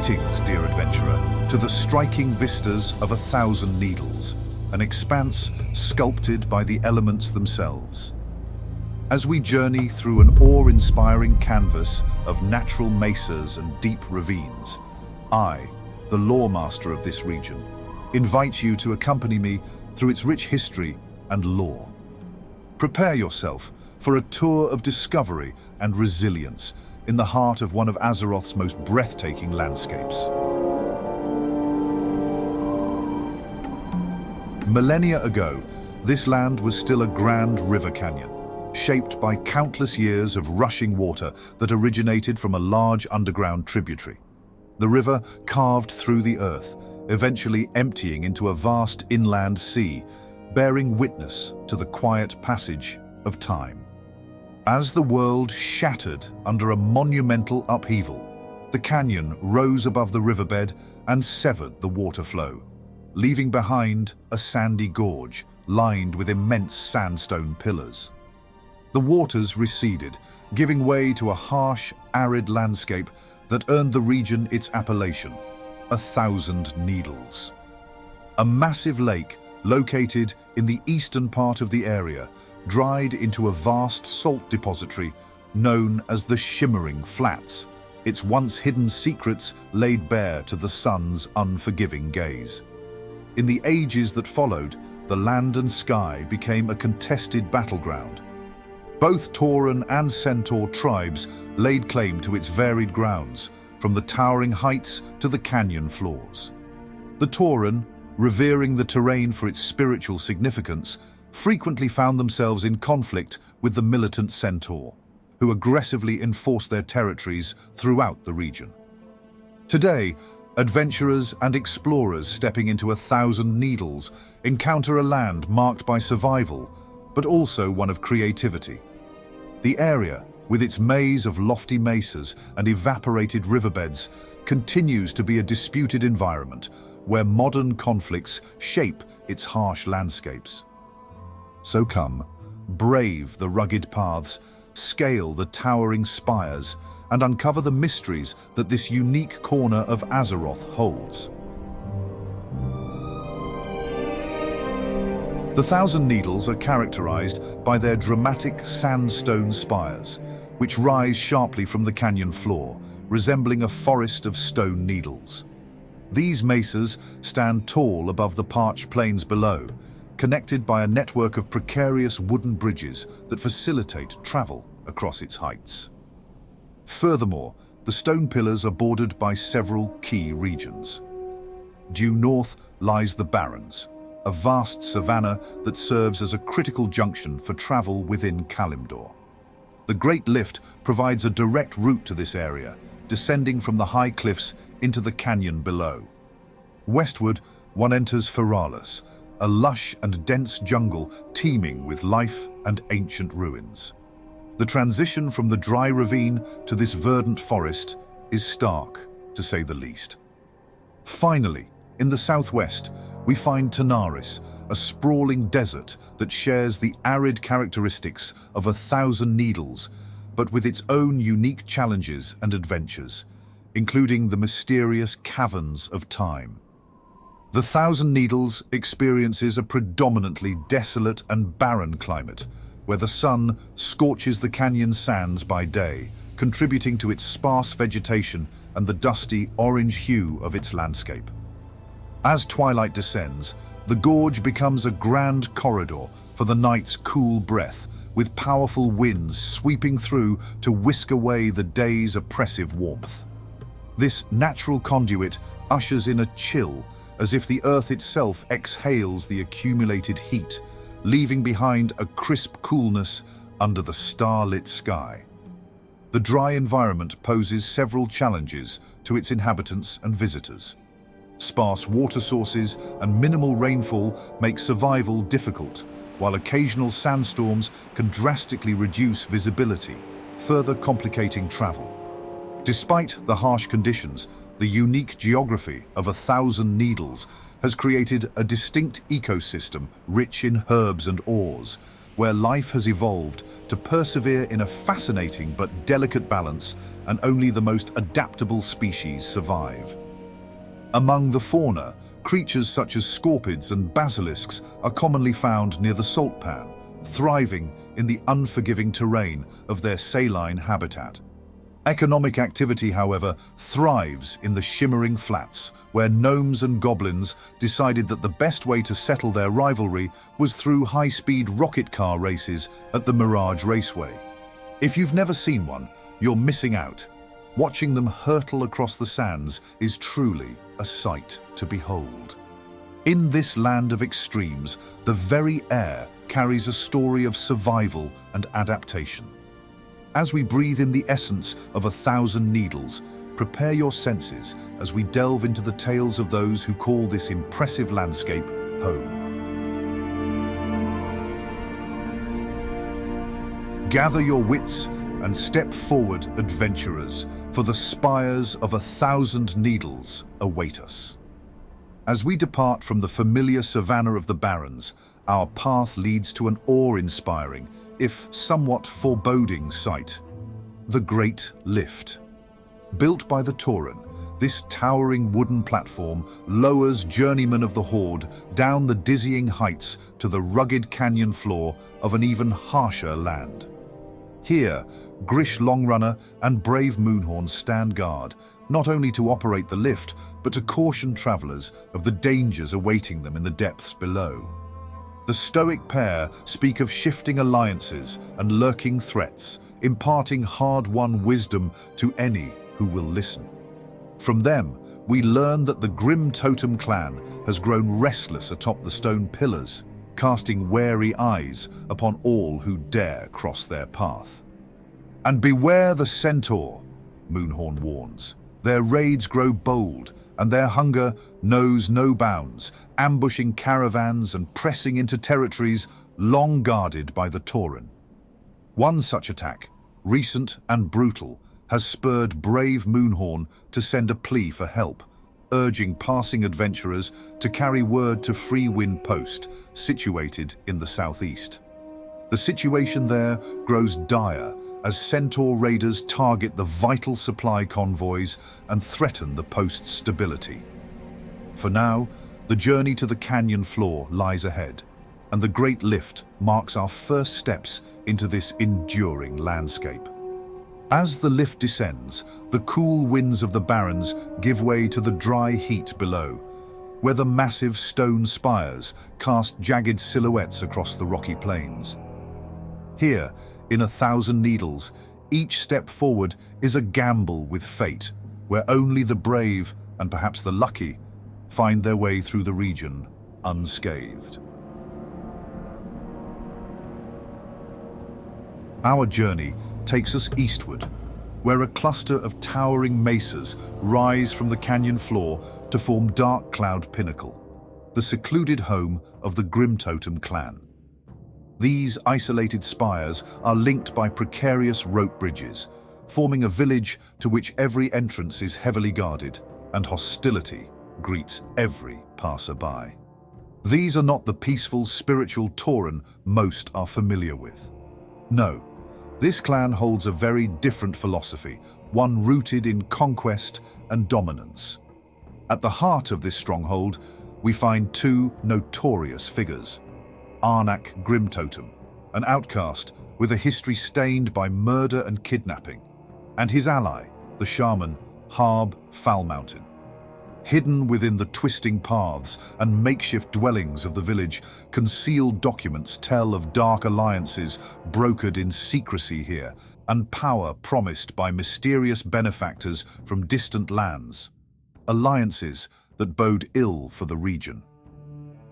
Greetings, dear adventurer, to the striking vistas of 1,000 Needles, an expanse sculpted by the elements themselves. As we journey through an awe-inspiring canvas of natural mesas and deep ravines, I, the lore master of this region, invite you to accompany me through its rich history and lore. Prepare yourself for a tour of discovery and resilience in the heart of one of Azeroth's most breathtaking landscapes. Millennia ago, this land was still a grand river canyon, shaped by countless years of rushing water that originated from a large underground tributary. The river carved through the earth, eventually emptying into a vast inland sea, bearing witness to the quiet passage of time. As the world shattered under a monumental upheaval, the canyon rose above the riverbed and severed the water flow, leaving behind a sandy gorge lined with immense sandstone pillars. The waters receded, giving way to a harsh, arid landscape that earned the region its appellation, 1,000 Needles. A massive lake located in the eastern part of the area dried into a vast salt depository known as the Shimmering Flats, its once hidden secrets laid bare to the sun's unforgiving gaze. In the ages that followed, the land and sky became a contested battleground. Both Tauren and Centaur tribes laid claim to its varied grounds, from the towering heights to the canyon floors. The Tauren, revering the terrain for its spiritual significance, frequently found themselves in conflict with the militant Centaur, who aggressively enforced their territories throughout the region. Today, adventurers and explorers stepping into 1,000 Needles encounter a land marked by survival, but also one of creativity. The area, with its maze of lofty mesas and evaporated riverbeds, continues to be a disputed environment where modern conflicts shape its harsh landscapes. So come, brave the rugged paths, scale the towering spires, and uncover the mysteries that this unique corner of Azeroth holds. The 1,000 Needles are characterized by their dramatic sandstone spires, which rise sharply from the canyon floor, resembling a forest of stone needles. These mesas stand tall above the parched plains below, connected by a network of precarious wooden bridges that facilitate travel across its heights. Furthermore, the stone pillars are bordered by several key regions. Due north lies the Barrens, a vast savanna that serves as a critical junction for travel within Kalimdor. The Great Lift provides a direct route to this area, descending from the high cliffs into the canyon below. Westward, one enters Feralis, a lush and dense jungle teeming with life and ancient ruins. The transition from the dry ravine to this verdant forest is stark, to say the least. Finally, in the southwest, we find Tanaris, a sprawling desert that shares the arid characteristics of 1,000 Needles, but with its own unique challenges and adventures, including the mysterious caverns of time. The 1,000 Needles experiences a predominantly desolate and barren climate, where the sun scorches the canyon sands by day, contributing to its sparse vegetation and the dusty orange hue of its landscape. As twilight descends, the gorge becomes a grand corridor for the night's cool breath, with powerful winds sweeping through to whisk away the day's oppressive warmth. This natural conduit ushers in a chill, as if the earth itself exhales the accumulated heat, leaving behind a crisp coolness under the starlit sky. The dry environment poses several challenges to its inhabitants and visitors. Sparse water sources and minimal rainfall make survival difficult, while occasional sandstorms can drastically reduce visibility, further complicating travel. Despite the harsh conditions, the unique geography of 1,000 Needles has created a distinct ecosystem rich in herbs and ores, where life has evolved to persevere in a fascinating but delicate balance, and only the most adaptable species survive. Among the fauna, creatures such as scorpids and basilisks are commonly found near the salt pan, thriving in the unforgiving terrain of their saline habitat. Economic activity, however, thrives in the Shimmering Flats, where gnomes and goblins decided that the best way to settle their rivalry was through high-speed rocket car races at the Mirage Raceway. If you've never seen one, you're missing out. Watching them hurtle across the sands is truly a sight to behold. In this land of extremes, the very air carries a story of survival and adaptation. As we breathe in the essence of 1,000 needles, prepare your senses as we delve into the tales of those who call this impressive landscape home. Gather your wits and step forward, adventurers, for the spires of 1,000 needles await us. As we depart from the familiar savanna of the Barrens, our path leads to an awe-inspiring, if somewhat foreboding sight: the Great Lift. Built by the Tauren, this towering wooden platform lowers journeymen of the Horde down the dizzying heights to the rugged canyon floor of an even harsher land. Here, Grish Longrunner and Brave Moonhorn stand guard, not only to operate the lift, but to caution travelers of the dangers awaiting them in the depths below. The stoic pair speak of shifting alliances and lurking threats, imparting hard-won wisdom to any who will listen. From them, we learn that the Grim Totem clan has grown restless atop the stone pillars, casting wary eyes upon all who dare cross their path. And beware the centaur, Moonhorn warns. Their raids grow bold, and their hunger knows no bounds, ambushing caravans and pressing into territories long guarded by the Tauren. One such attack, recent and brutal, has spurred Brave Moonhorn to send a plea for help, urging passing adventurers to carry word to Freewind Post, situated in the southeast. The situation there grows dire as Centaur raiders target the vital supply convoys and threaten the post's stability. For now, the journey to the canyon floor lies ahead, and the Great Lift marks our first steps into this enduring landscape. As the lift descends, the cool winds of the Barrens give way to the dry heat below, where the massive stone spires cast jagged silhouettes across the rocky plains. Here, in 1,000 needles, each step forward is a gamble with fate, where only the brave, and perhaps the lucky, find their way through the region unscathed. Our journey takes us eastward, where a cluster of towering mesas rise from the canyon floor to form Darkcloud Pinnacle, the secluded home of the Grim Totem clan. These isolated spires are linked by precarious rope bridges, forming a village to which every entrance is heavily guarded, and hostility greets every passerby. These are not the peaceful, spiritual Tauren most are familiar with. No, this clan holds a very different philosophy, one rooted in conquest and dominance. At the heart of this stronghold, we find two notorious figures: Arnak Grimtotem, an outcast with a history stained by murder and kidnapping, and his ally, the shaman Harb Foulmountain. Hidden within the twisting paths and makeshift dwellings of the village, concealed documents tell of dark alliances brokered in secrecy here, and power promised by mysterious benefactors from distant lands. Alliances that bode ill for the region.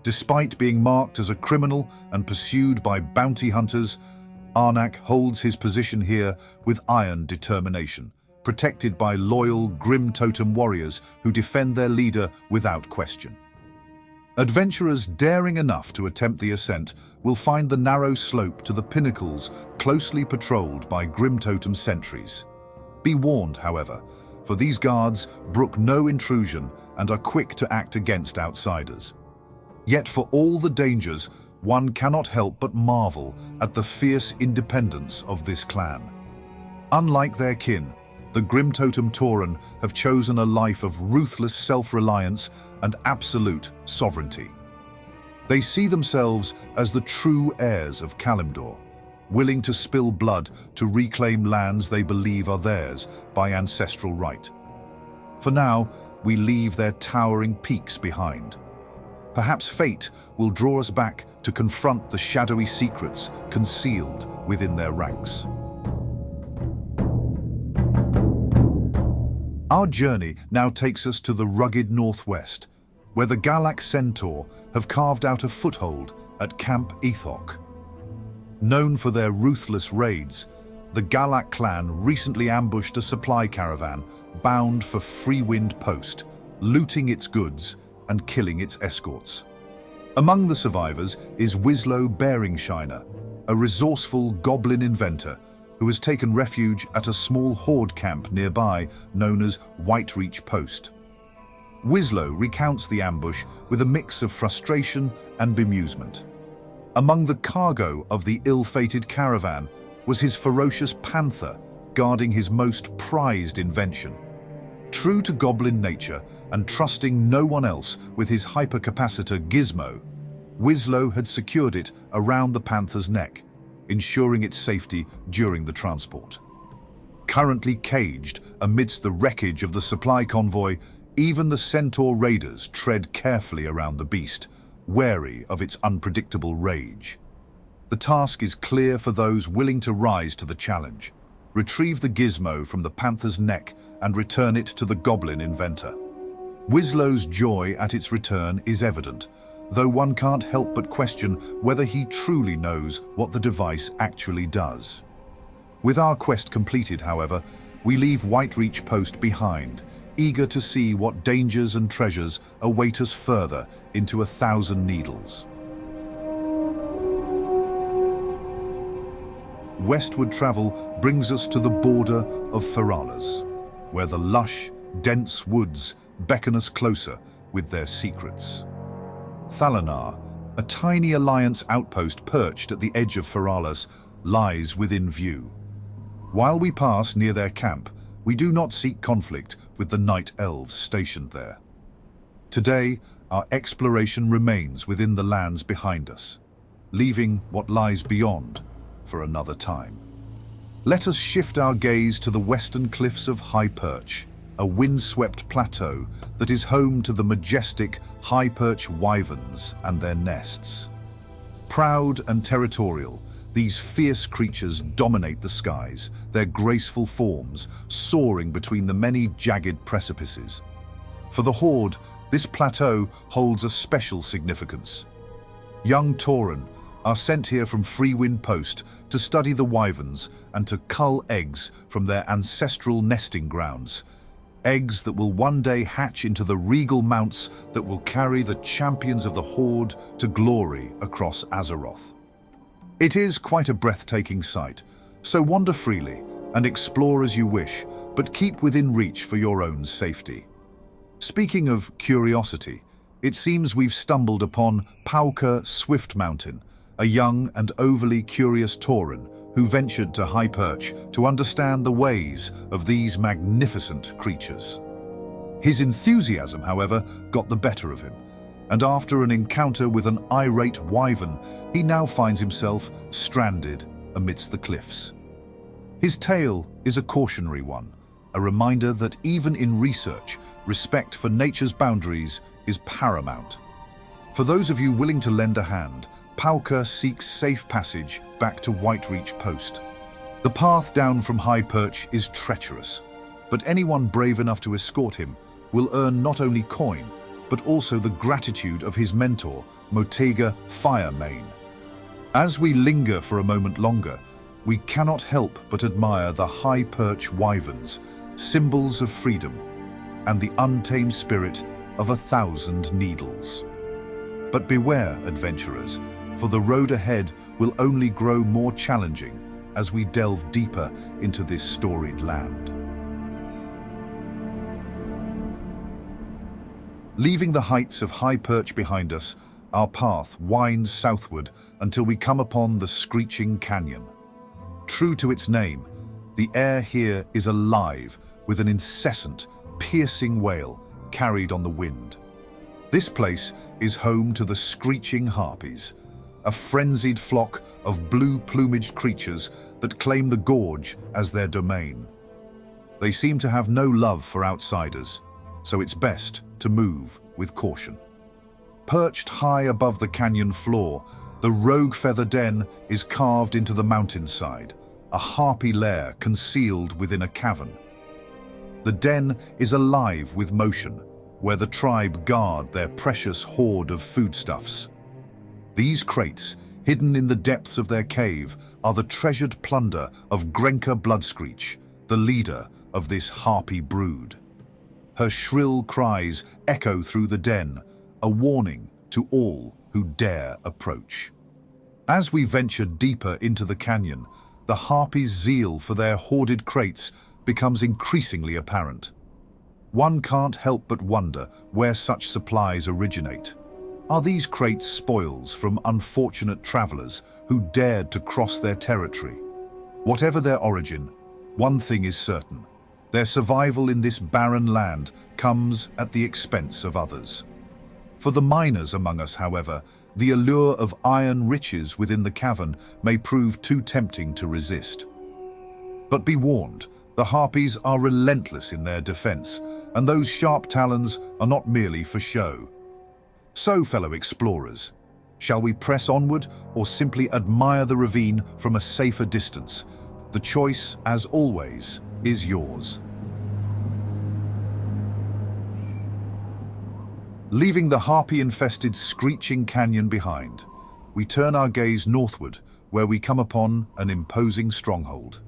Despite being marked as a criminal and pursued by bounty hunters, Arnak holds his position here with iron determination, protected by loyal Grim Totem warriors who defend their leader without question. Adventurers daring enough to attempt the ascent will find the narrow slope to the pinnacles closely patrolled by Grim Totem sentries. Be warned, however, for these guards brook no intrusion and are quick to act against outsiders. Yet for all the dangers, one cannot help but marvel at the fierce independence of this clan. Unlike their kin, the Grim Totem Tauren have chosen a life of ruthless self-reliance and absolute sovereignty. They see themselves as the true heirs of Kalimdor, willing to spill blood to reclaim lands they believe are theirs by ancestral right. For now, we leave their towering peaks behind. Perhaps fate will draw us back to confront the shadowy secrets concealed within their ranks. Our journey now takes us to the rugged northwest, where the Galak Centaur have carved out a foothold at Camp Ethok. Known for their ruthless raids, the Galak clan recently ambushed a supply caravan bound for Freewind Post, looting its goods and killing its escorts. Among the survivors is Wislow Bearingshiner, a resourceful goblin inventor who has taken refuge at a small horde camp nearby known as Whitereach Post. Wislow recounts the ambush with a mix of frustration and bemusement. Among the cargo of the ill-fated caravan was his ferocious panther guarding his most prized invention. True to goblin nature and trusting no one else with his hypercapacitor gizmo, Wislow had secured it around the panther's neck, ensuring its safety during the transport. Currently caged amidst the wreckage of the supply convoy, even the Centaur raiders tread carefully around the beast, wary of its unpredictable rage. The task is clear for those willing to rise to the challenge. Retrieve the gizmo from the panther's neck and return it to the goblin inventor. Wislow's joy at its return is evident, though one can't help but question whether he truly knows what the device actually does. With our quest completed, however, we leave Whitereach Post behind, eager to see what dangers and treasures await us further into 1,000 Needles. Westward travel brings us to the border of Feralas, where the lush, dense woods beckon us closer with their secrets. Thalanar, a tiny Alliance outpost perched at the edge of Feralas, lies within view. While we pass near their camp, we do not seek conflict with the Night Elves stationed there. Today, our exploration remains within the lands behind us, leaving what lies beyond for another time. Let us shift our gaze to the western cliffs of Highperch, a windswept plateau that is home to the majestic Highperch wyverns and their nests. Proud and territorial, these fierce creatures dominate the skies, their graceful forms soaring between the many jagged precipices. For the Horde, this plateau holds a special significance. Young Tauren are sent here from Freewind Post to study the wyverns and to cull eggs from their ancestral nesting grounds. Eggs that will one day hatch into the regal mounts that will carry the champions of the Horde to glory across Azeroth. It is quite a breathtaking sight, so wander freely and explore as you wish, but keep within reach for your own safety. Speaking of curiosity, it seems we've stumbled upon Pauka Swift Mountain, a young and overly curious Tauren who ventured to Highperch to understand the ways of these magnificent creatures. His enthusiasm, however, got the better of him, and after an encounter with an irate wyvern, he now finds himself stranded amidst the cliffs. His tale is a cautionary one, a reminder that even in research, respect for nature's boundaries is paramount. For those of you willing to lend a hand, Pauka seeks safe passage back to Whitereach Post. The path down from Highperch is treacherous, but anyone brave enough to escort him will earn not only coin, but also the gratitude of his mentor, Motega Firemane. As we linger for a moment longer, we cannot help but admire the Highperch wyverns, symbols of freedom, and the untamed spirit of 1,000 Needles. But beware, adventurers, for the road ahead will only grow more challenging as we delve deeper into this storied land. Leaving the heights of Highperch behind us, our path winds southward until we come upon the Screeching Canyon. True to its name, the air here is alive with an incessant, piercing wail carried on the wind. This place is home to the Screeching Harpies, a frenzied flock of blue-plumaged creatures that claim the gorge as their domain. They seem to have no love for outsiders, so it's best to move with caution. Perched high above the canyon floor, the Roguefeather den is carved into the mountainside, a harpy lair concealed within a cavern. The den is alive with motion, where the tribe guard their precious hoard of foodstuffs. These crates, hidden in the depths of their cave, are the treasured plunder of Grenka Bloodscreech, the leader of this harpy brood. Her shrill cries echo through the den, a warning to all who dare approach. As we venture deeper into the canyon, the harpies' zeal for their hoarded crates becomes increasingly apparent. One can't help but wonder where such supplies originate. Are these crates spoils from unfortunate travelers who dared to cross their territory? Whatever their origin, one thing is certain: their survival in this barren land comes at the expense of others. For the miners among us, however, the allure of iron riches within the cavern may prove too tempting to resist. But be warned, the harpies are relentless in their defense, and those sharp talons are not merely for show. So, fellow explorers, shall we press onward or simply admire the ravine from a safer distance? The choice, as always, is yours. Leaving the harpy-infested Screeching Canyon behind, we turn our gaze northward, where we come upon an imposing stronghold.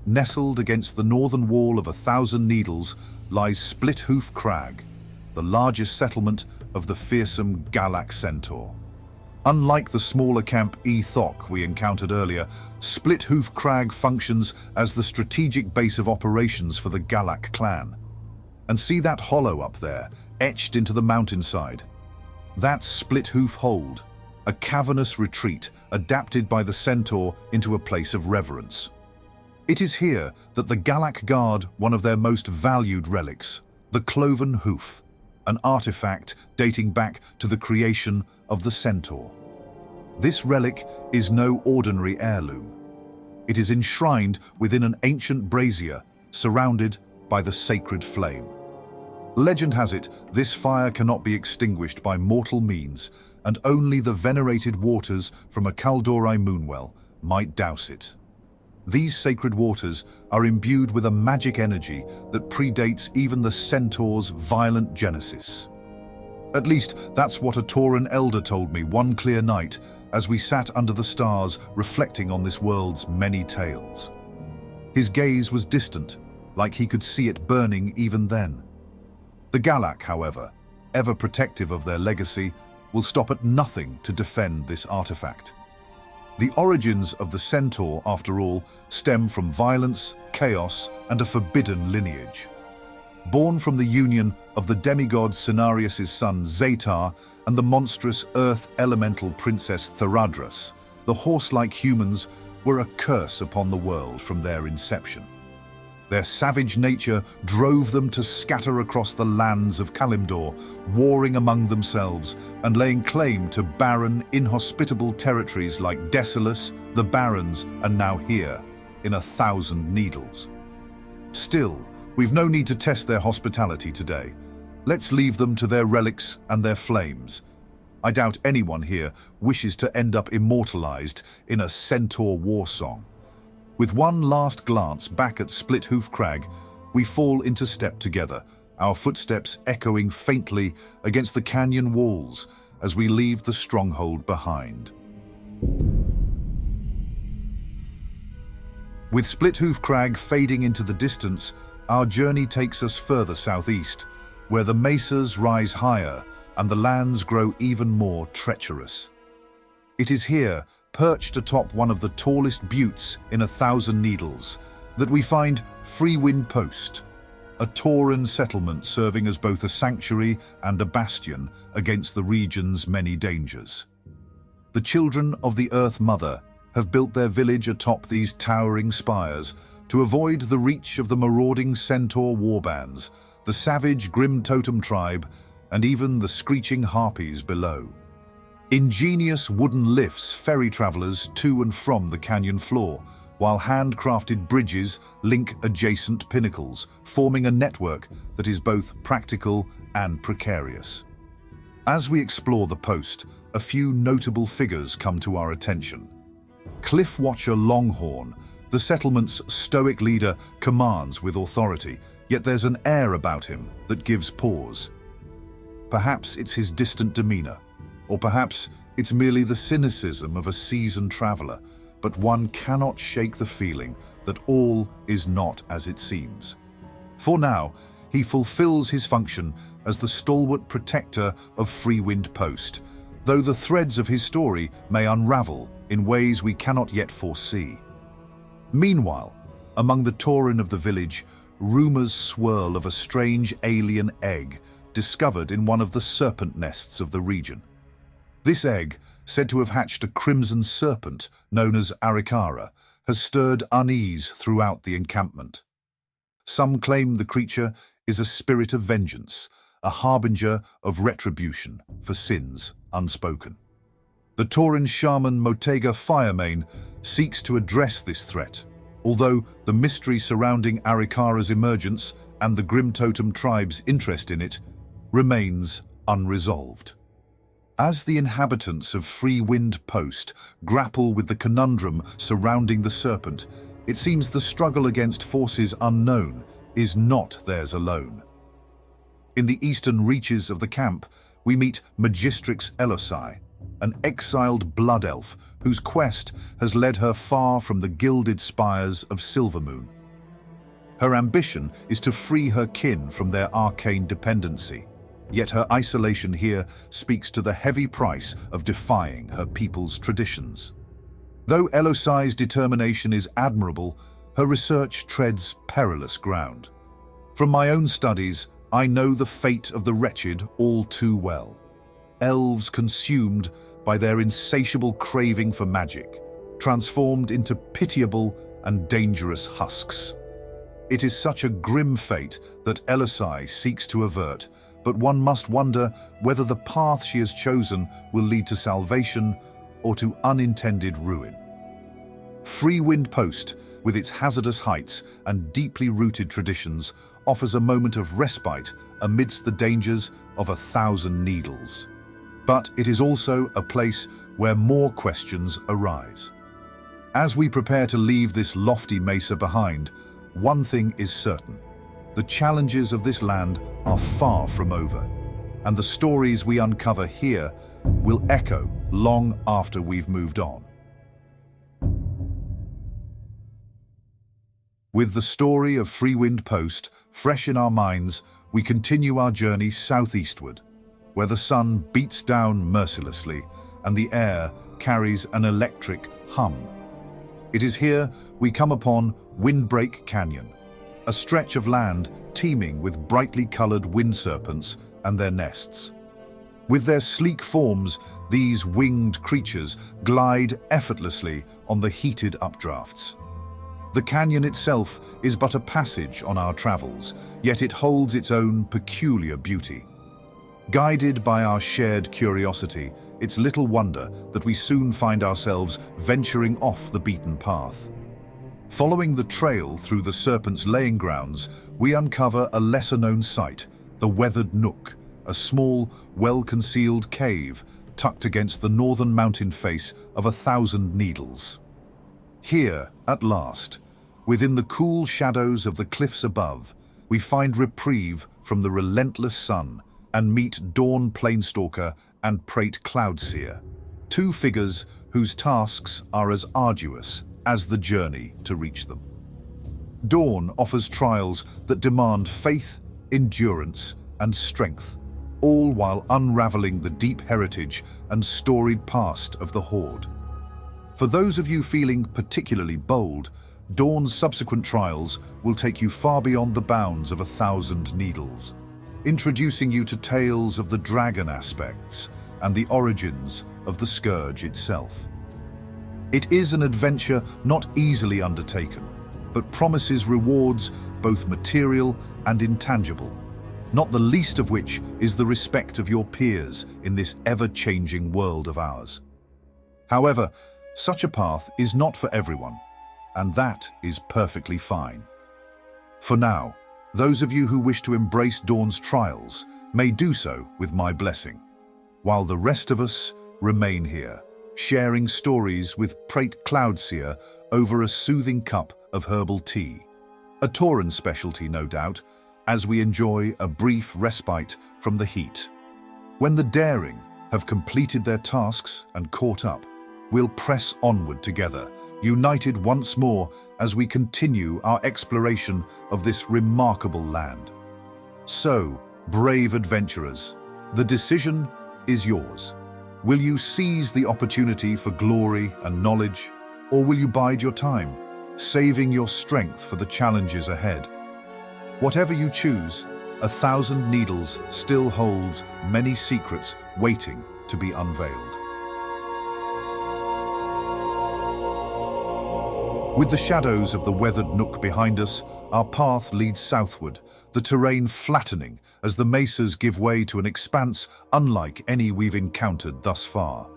Nestled against the northern wall of 1,000 Needles lies Splithoof Crag, the largest settlement of the fearsome Galak centaur. Unlike the smaller camp etched we encountered earlier, Splithoof Crag functions as the strategic base of operations for the Galak clan. And see that hollow up there, etched into the mountainside? That's Splithoof Hold, a cavernous retreat adapted by the centaur into a place of reverence. It is here that the Galak guard one of their most valued relics, the cloven hoof, an artifact dating back to the creation of the centaur. This relic is no ordinary heirloom. It is enshrined within an ancient brazier, surrounded by the sacred flame. Legend has it, this fire cannot be extinguished by mortal means, and only the venerated waters from a Kaldori moonwell might douse it. These sacred waters are imbued with a magic energy that predates even the centaur's violent genesis. At least, that's what a Tauran elder told me one clear night as we sat under the stars reflecting on this world's many tales. His gaze was distant, like he could see it burning even then. The Galak, however, ever protective of their legacy, will stop at nothing to defend this artifact. The origins of the centaur, after all, stem from violence, chaos, and a forbidden lineage. Born from the union of the demigod Cenarius' son Zaytar and the monstrous earth elemental princess Theradras, the horse-like humans were a curse upon the world from their inception. Their savage nature drove them to scatter across the lands of Kalimdor, warring among themselves and laying claim to barren, inhospitable territories like Desolus, the Barrens, and now here, in 1,000 Needles. Still, we've no need to test their hospitality today. Let's leave them to their relics and their flames. I doubt anyone here wishes to end up immortalized in a centaur war song. With one last glance back at Splithoof Crag, we fall into step together, our footsteps echoing faintly against the canyon walls as we leave the stronghold behind. With Splithoof Crag fading into the distance, our journey takes us further southeast, where the mesas rise higher and the lands grow even more treacherous. It is here, perched atop one of the tallest buttes in 1,000 Needles, that we find Freewind Post, a Tauran settlement serving as both a sanctuary and a bastion against the region's many dangers. The children of the Earth Mother have built their village atop these towering spires to avoid the reach of the marauding centaur warbands, the savage grim totem tribe, and even the screeching harpies below. Ingenious wooden lifts ferry travelers to and from the canyon floor, while handcrafted bridges link adjacent pinnacles, forming a network that is both practical and precarious. As we explore the post, a few notable figures come to our attention. Cliff Watcher Longhorn, the settlement's stoic leader, commands with authority, yet there's an air about him that gives pause. Perhaps it's his distant demeanor, or perhaps it's merely the cynicism of a seasoned traveler, but one cannot shake the feeling that all is not as it seems. For now, he fulfills his function as the stalwart protector of Freewind Post, though the threads of his story may unravel in ways we cannot yet foresee. Meanwhile, among the Tauran of the village, rumors swirl of a strange alien egg discovered in one of the serpent nests of the region. This egg, said to have hatched a crimson serpent known as Arikara, has stirred unease throughout the encampment. Some claim the creature is a spirit of vengeance, a harbinger of retribution for sins unspoken. The Tauran shaman Motega Firemane seeks to address this threat, although the mystery surrounding Arikara's emergence and the Grim Totem tribe's interest in it remains unresolved. As the inhabitants of Freewind Post grapple with the conundrum surrounding the serpent, it seems the struggle against forces unknown is not theirs alone. In the eastern reaches of the camp, we meet Magistrix Elosai, an exiled blood elf whose quest has led her far from the gilded spires of Silvermoon. Her ambition is to free her kin from their arcane dependency, yet her isolation here speaks to the heavy price of defying her people's traditions. Though Elosai's determination is admirable, her research treads perilous ground. From my own studies, I know the fate of the wretched all too well. Elves consumed by their insatiable craving for magic, transformed into pitiable and dangerous husks. It is such a grim fate that Elosai seeks to avert, but one must wonder whether the path she has chosen will lead to salvation or to unintended ruin. Freewind Post, with its hazardous heights and deeply rooted traditions, offers a moment of respite amidst the dangers of 1,000 needles. But it is also a place where more questions arise. As we prepare to leave this lofty mesa behind, one thing is certain. The challenges of this land are far from over, and the stories we uncover here will echo long after we've moved on. With the story of Freewind Post fresh in our minds, we continue our journey southeastward, where the sun beats down mercilessly and the air carries an electric hum. It is here we come upon Windbreak Canyon, a stretch of land teeming with brightly colored wind serpents and their nests. With their sleek forms, these winged creatures glide effortlessly on the heated updrafts. The canyon itself is but a passage on our travels, yet it holds its own peculiar beauty. Guided by our shared curiosity, it's little wonder that we soon find ourselves venturing off the beaten path. Following the trail through the serpent's laying grounds, we uncover a lesser-known site, the weathered Nook, a small, well-concealed cave tucked against the northern mountain face of 1,000 needles. Here, at last, within the cool shadows of the cliffs above, we find reprieve from the relentless sun and meet Dawn Planestalker and Prate Cloudseer, two figures whose tasks are as arduous as the journey to reach them. Dawn offers trials that demand faith, endurance, and strength, all while unraveling the deep heritage and storied past of the Horde. For those of you feeling particularly bold, Dawn's subsequent trials will take you far beyond the bounds of 1,000 needles, introducing you to tales of the dragon aspects and the origins of the scourge itself. It is an adventure not easily undertaken, but promises rewards both material and intangible, not the least of which is the respect of your peers in this ever-changing world of ours. However, such a path is not for everyone, and that is perfectly fine. For now, those of you who wish to embrace Dawn's trials may do so with my blessing, while the rest of us remain here, sharing stories with Prate Cloudseer over a soothing cup of herbal tea. A Tauran specialty, no doubt, as we enjoy a brief respite from the heat. When the daring have completed their tasks and caught up, we'll press onward together, united once more as we continue our exploration of this remarkable land. So, brave adventurers, the decision is yours. Will you seize the opportunity for glory and knowledge, or will you bide your time, saving your strength for the challenges ahead? Whatever you choose, 1,000 Needles still holds many secrets waiting to be unveiled. With the shadows of the weathered Nook behind us, our path leads southward, the terrain flattening as the mesas give way to an expanse unlike any we've encountered thus far.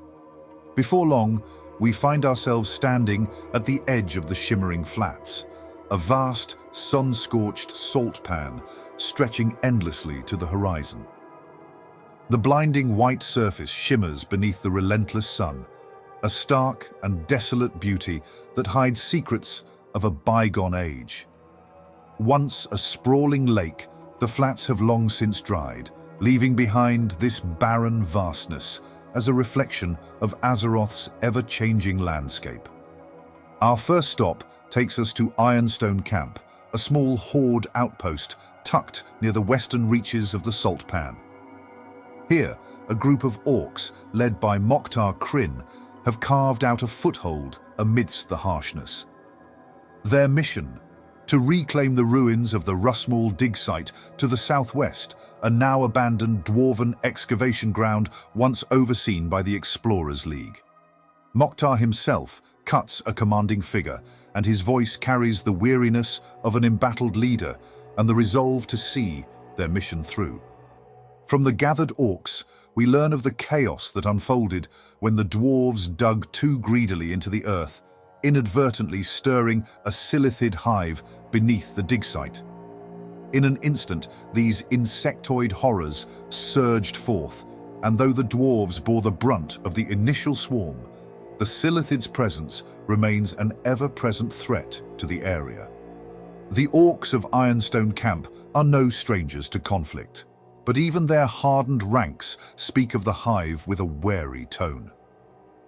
Before long, we find ourselves standing at the edge of the Shimmering Flats, a vast, sun-scorched salt pan stretching endlessly to the horizon. The blinding white surface shimmers beneath the relentless sun, a stark and desolate beauty that hides secrets of a bygone age. Once a sprawling lake, the flats have long since dried, leaving behind this barren vastness as a reflection of Azeroth's ever-changing landscape. Our first stop takes us to Ironstone Camp, a small horde outpost tucked near the western reaches of the Salt Pan. Here, a group of orcs, led by Mokhtar Kryn, have carved out a foothold amidst the harshness. Their mission: to reclaim the ruins of the Rustmaul dig site to the southwest, a now abandoned dwarven excavation ground once overseen by the Explorers League. Mokhtar himself cuts a commanding figure, and his voice carries the weariness of an embattled leader and the resolve to see their mission through. From the gathered orcs, we learn of the chaos that unfolded when the dwarves dug too greedily into the earth, inadvertently stirring a Splithoof hive beneath the dig site. In an instant, these insectoid horrors surged forth, and though the dwarves bore the brunt of the initial swarm, the Splithoof's presence remains an ever-present threat to the area. The orcs of Ironstone Camp are no strangers to conflict, but even their hardened ranks speak of the hive with a wary tone.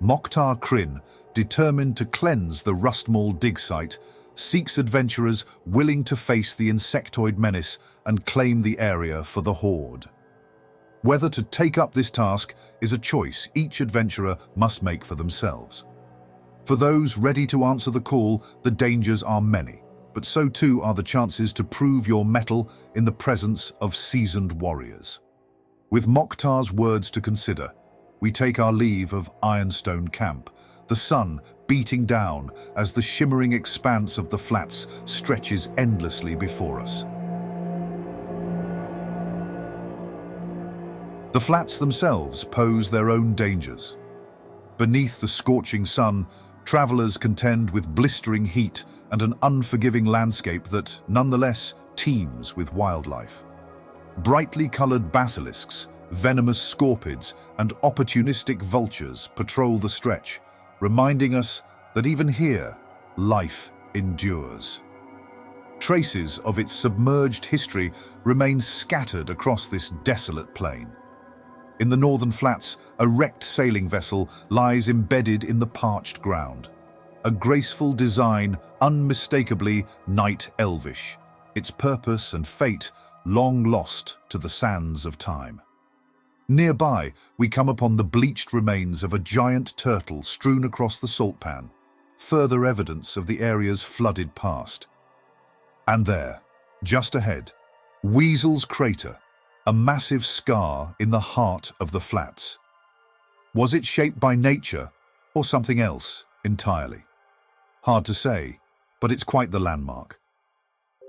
Mokhtar Kryn, determined to cleanse the Rustmaul dig site, seeks adventurers willing to face the insectoid menace and claim the area for the Horde. Whether to take up this task is a choice each adventurer must make for themselves. For those ready to answer the call, the dangers are many, but so too are the chances to prove your mettle in the presence of seasoned warriors. With Mokhtar's words to consider, we take our leave of Ironstone Camp, the sun beating down as the shimmering expanse of the flats stretches endlessly before us. The flats themselves pose their own dangers. Beneath the scorching sun, travelers contend with blistering heat and an unforgiving landscape that, nonetheless, teems with wildlife. Brightly colored basilisks, venomous scorpids, and opportunistic vultures patrol the stretch, reminding us that even here, life endures. Traces of its submerged history remain scattered across this desolate plain. In the northern flats, a wrecked sailing vessel lies embedded in the parched ground. A graceful design, unmistakably Night Elvish, its purpose and fate long lost to the sands of time. Nearby, we come upon the bleached remains of a giant turtle strewn across the salt pan, further evidence of the area's flooded past. And there, just ahead, Weasel's Crater, a massive scar in the heart of the flats. Was it shaped by nature or something else entirely? Hard to say, but it's quite the landmark.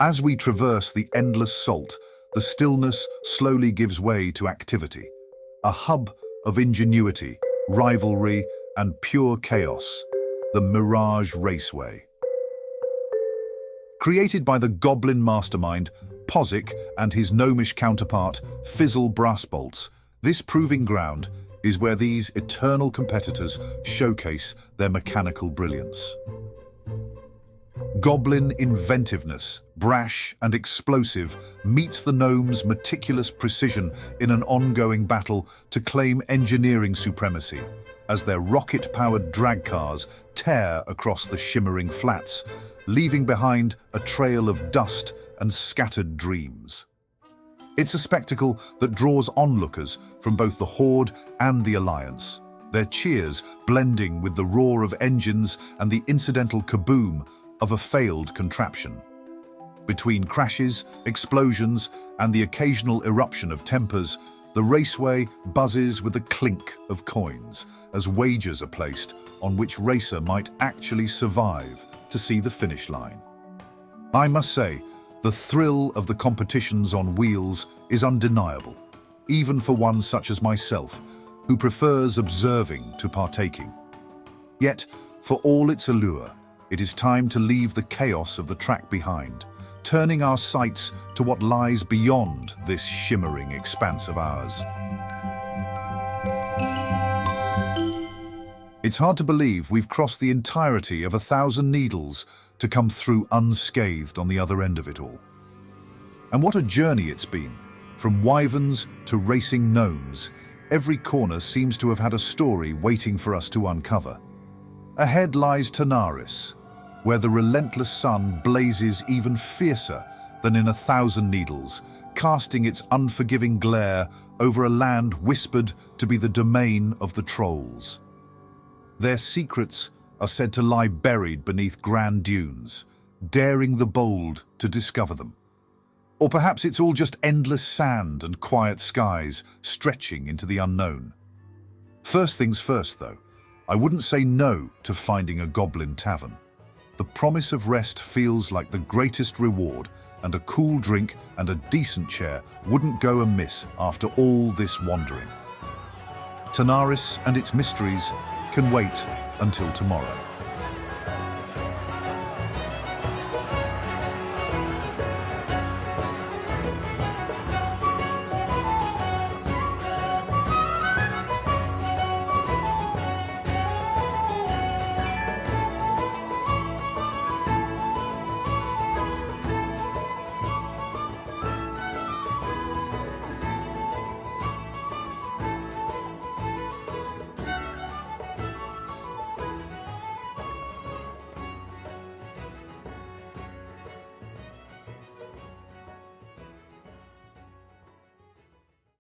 As we traverse the endless salt, the stillness slowly gives way to activity, a hub of ingenuity, rivalry, and pure chaos, the Mirage Raceway. Created by the goblin mastermind, Pozic, and his gnomish counterpart, Fizzle Brassbolts, this proving ground is where these eternal competitors showcase their mechanical brilliance. Goblin inventiveness, brash and explosive, meets the gnome's meticulous precision in an ongoing battle to claim engineering supremacy, as their rocket-powered drag cars tear across the shimmering flats, leaving behind a trail of dust and scattered dreams. It's a spectacle that draws onlookers from both the Horde and the Alliance, their cheers blending with the roar of engines and the incidental kaboom of a failed contraption. Between crashes, explosions, and the occasional eruption of tempers, the raceway buzzes with the clink of coins as wagers are placed on which racer might actually survive to see the finish line. I must say, the thrill of the competitions on wheels is undeniable, even for one such as myself, who prefers observing to partaking. Yet, for all its allure, it is time to leave the chaos of the track behind, turning our sights to what lies beyond this shimmering expanse of ours. It's hard to believe we've crossed the entirety of 1,000 Needles to come through unscathed on the other end of it all. And what a journey it's been. From wyverns to racing gnomes, every corner seems to have had a story waiting for us to uncover. Ahead lies Tanaris, where the relentless sun blazes even fiercer than in 1,000 Needles, casting its unforgiving glare over a land whispered to be the domain of the trolls. Their secrets are said to lie buried beneath grand dunes, daring the bold to discover them. Or perhaps it's all just endless sand and quiet skies stretching into the unknown. First things first, though, I wouldn't say no to finding a goblin tavern. The promise of rest feels like the greatest reward, and a cool drink and a decent chair wouldn't go amiss after all this wandering. Tanaris and its mysteries can wait until tomorrow.